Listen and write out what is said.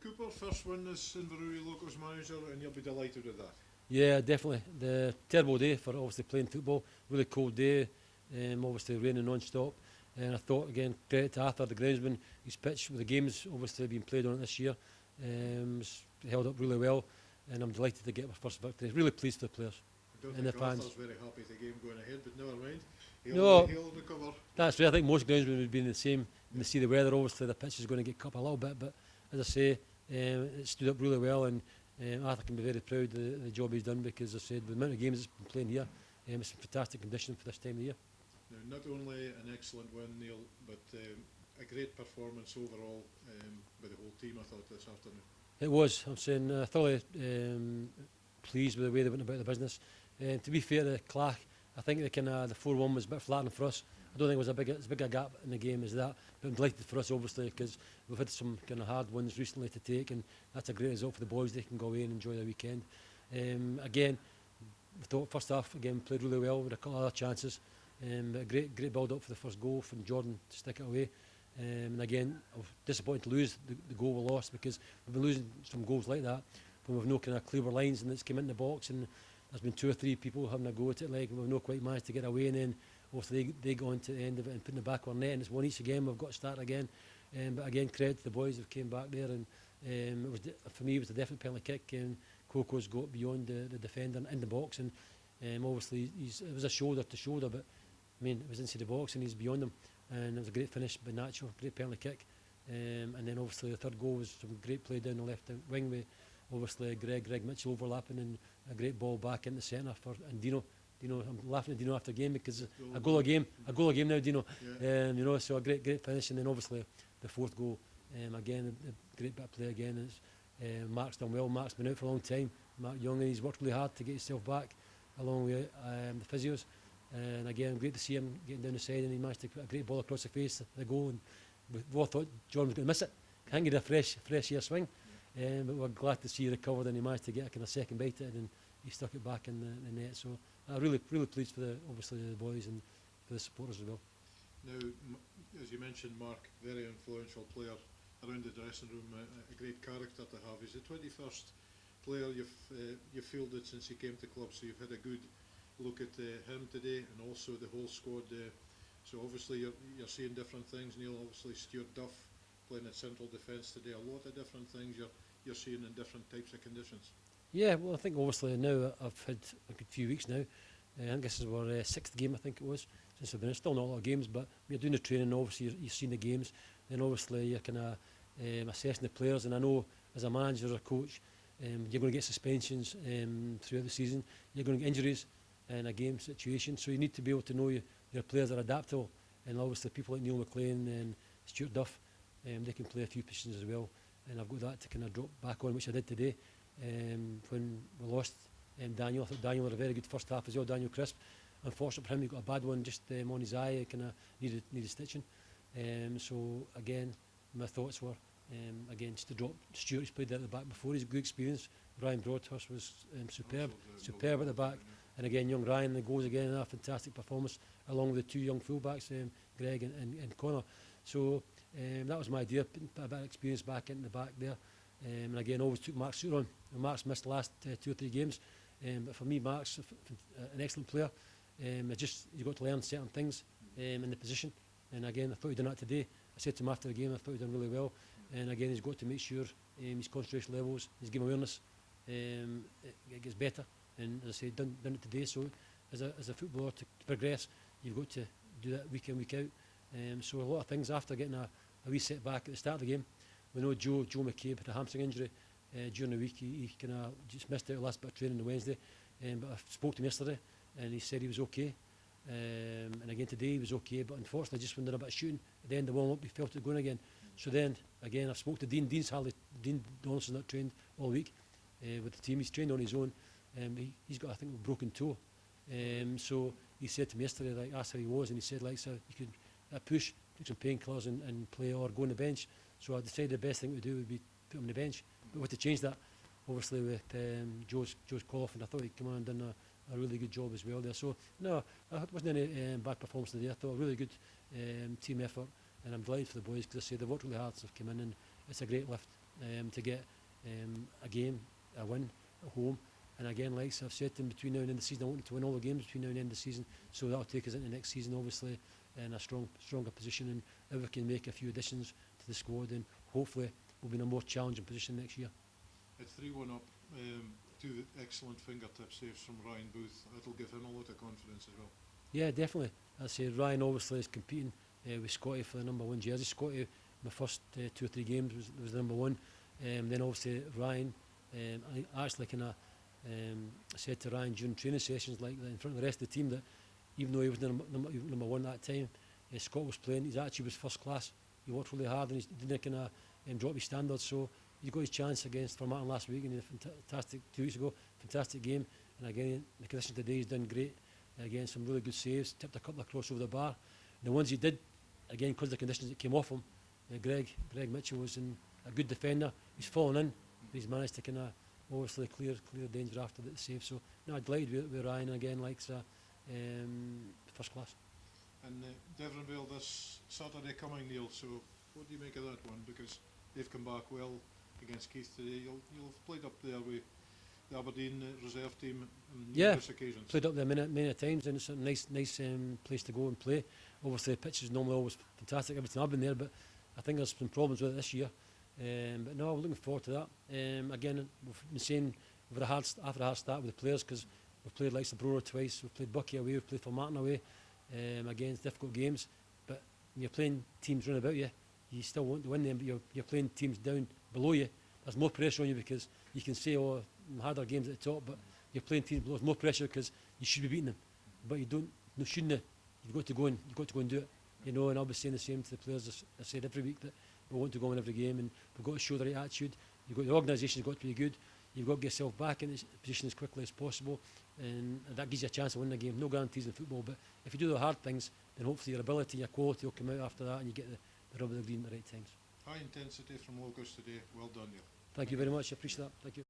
Cooper, first win as Inverurie Locos manager, and you'll be delighted with that. Yeah, definitely. The terrible day for obviously playing football. Really cold day, obviously raining non-stop. And I thought, again, credit to Arthur, the groundsman, his pitch with the games obviously being played on it this year. Held up really well, and I'm delighted to get my first victory. Really pleased for the players. I don't And the think fans. Arthur's very happy with the game going ahead, but never mind. No. He'll recover. That's right. I think most groundsmen would be in the same. When they see the weather, obviously the pitch is going to get cut up a little bit, but as I say, it stood up really well, and Arthur can be very proud of the job he's done, because as I said, with the amount of games he's been playing here, it's in fantastic condition for this time of the year. Now, not only an excellent win, Neil, but a great performance overall by the whole team, I thought, this afternoon. It was. I'm saying thoroughly pleased with the way they went about the business. To be fair to CLACH, I think the 4-1 was a bit flattening for us. I don't think it was as big a gap in the game as that, but I'm delighted for us, obviously, because we've had some kind of hard ones recently to take, and that's a great result for the boys. They can go away and enjoy their weekend. Again, I thought first half again played really well with a couple of other chances. But a great build up for the first goal from Jordan to stick it away. And again, I was disappointed to lose the goal we lost, because we've been losing some goals like that when we've no kind of clearer lines, and it's come in the box, and there's been 2 or 3 people having a go at it, like, and we've not quite managed to get away, and then obviously they go on to the end of it and putting it back on net, and it's one each again. We've got to start again. But again, credit to the boys who came back there, and it was for me it was a definite penalty kick, and Coco's got beyond the defender in the box, and obviously it was a shoulder to shoulder, but I mean it was inside the box and he's beyond them, and it was a great finish by Nacho, great penalty kick. And then obviously the third goal was some great play down the left wing with obviously Greg Mitchell overlapping, and a great ball back into centre for Dino. I'm laughing at Dino after the game, because a goal a game now, Dino. Yeah. So a great finish, and then obviously the fourth goal, again a great bit of play again. Mark's done well. Mark's been out for a long time. Mark Young, and he's worked really hard to get himself back, along with the physios. And again, great to see him getting down the side, and he managed to put a great ball across the face of the goal. And we all thought John was going to miss it. Can't get a fresh air swing. But we're glad to see he recovered, and he managed to get a kind of second bite at it, and he stuck it back in the net. So really pleased for obviously the boys and for the supporters as well. Now, as you mentioned, Mark, very influential player around the dressing room, a great character to have. He's the 21st player you've fielded since he came to club, so you've had a good look at him today, and also the whole squad. So obviously you're seeing different things, Neil. Obviously Stuart Duff playing at central defence today. A lot of different things you're seeing in different types of conditions. Yeah, well, I think obviously now I've had a good few weeks now. I think this is our 6th game, I think it was, since I've been in. Still not a lot of games, but we're doing the training. Obviously you've seen the games, then obviously you're kind of assessing the players. And I know as a manager or a coach, you're going to get suspensions throughout the season. You're going to get injuries in a game situation, so you need to be able to know your players are adaptable. And obviously people like Neil McLean and Stuart Duff, they can play a few positions as well. And I've got that to kind of drop back on, which I did today. When we lost Daniel, I thought Daniel had a very good first half as well, Daniel Crisp. Unfortunately for him, he got a bad one just on his eye, kind of needed stitching. So again, my thoughts were, again, just to drop Stuart. He's played there at the back before, he's a good experience. Ryan Broadhurst was superb at the back. And again, young Ryan, the goals again, a fantastic performance, along with the 2 young fullbacks, Greg and Connor. So that was my idea, putting a bit of experience back in the back there. And again, always took Mark Suter on. And Mark's missed the last 2 or 3 games. But for me, Mark's an excellent player. You've got to learn certain things in the position. And again, I thought he'd done that today. I said to him after the game, I thought he'd done really well. And again, he's got to make sure his concentration levels, his game awareness, it gets better. And as I said, done it today. So as a footballer, to progress, you've got to do that week in, week out. So a lot of things after getting a wee setback at the start of the game. We know Joe McCabe had a hamstring injury during the week. He kind of just missed out the last bit of training on Wednesday. But I spoke to him yesterday, and he said he was okay. And again today he was okay, but unfortunately just when they did a bit of shooting at the end of the warm-up, he felt it going again. So then again I spoke to Dean. Dean Donaldson's not trained all week with the team. He's trained on his own. He's got, I think, a broken toe. So he said to me yesterday, like, asked how he was, and he said, like, so you could push, take some painkillers and play, or go on the bench. So I decided the best thing to do would be put him on the bench. But we had to change that, obviously, with Joe's call-off, and I thought he'd come on and done a really good job as well there. So no, it wasn't any bad performance today. I thought a really good team effort, and I'm delighted for the boys, because I say they've worked really hard since they've come in, and it's a great lift to get a game, a win at home. And again, like I've said to them, between now and the end of the season, I want to win all the games between now and the end of the season. So that'll take us into next season, obviously, in a stronger position. And if we can make a few additions to the squad, then hopefully we'll be in a more challenging position next year. It's 3-1 up. Two excellent fingertip saves from Ryan Booth. That'll give him a lot of confidence as well. Yeah, definitely. I say Ryan obviously is competing with Scotty for the #1 jersey. Scotty, my first 2 or 3 games was the #1. Then obviously Ryan, I actually kind of said to Ryan during training sessions like that in front of the rest of the team that even though he was #1 at that time, Scott was playing. His attitude was first class. He worked really hard and he didn't kind of drop his standards. So he got his chance against Formartin last week and he had a fantastic 2 weeks ago, fantastic game. And again, the condition today he's done great. Again, some really good saves, tipped a couple across over the bar. And the ones he did, again, because of the conditions that came off him, Greg Mitchell was a good defender. He's fallen in, but he's managed to kind of obviously clear danger after the save. So, no, I'm delighted with Ryan again, likes first class. And Devonville this Saturday coming, Neil, so what do you make of that one? Because they've come back well against Keith today. You'll have played up there with the Aberdeen reserve team on numerous occasions. Played up there many times, and it's a nice place to go and play. Obviously the pitch is normally always fantastic every time I've been there, but I think there's some problems with it this year. But no, we're looking forward to that. Again, we've been saying after a hard start with the players, because we've played like Brora twice, we've played Bucky away, we've played Formartin away. Again, it's difficult games, but when you're playing teams round about you, you still want to win them, but you're playing teams down below you. There's more pressure on you because you can say, oh, harder games at the top, but you're playing teams below. There's more pressure because you should be beating them, but you shouldn't have. You've got to go and do it, you know. And I'll be saying the same to the players. As I said every week that we want to go in every game, and we've got to show the right attitude. You've got the organisation's got to be good. You've got to get yourself back in this position as quickly as possible, and that gives you a chance to win the game. No guarantees in football, but if you do the hard things, then hopefully your ability, your quality will come out after that, and you get the rub of the green at the right times. High intensity from Locos today. Well done, Neil. Thank you very much. I appreciate that. Thank you.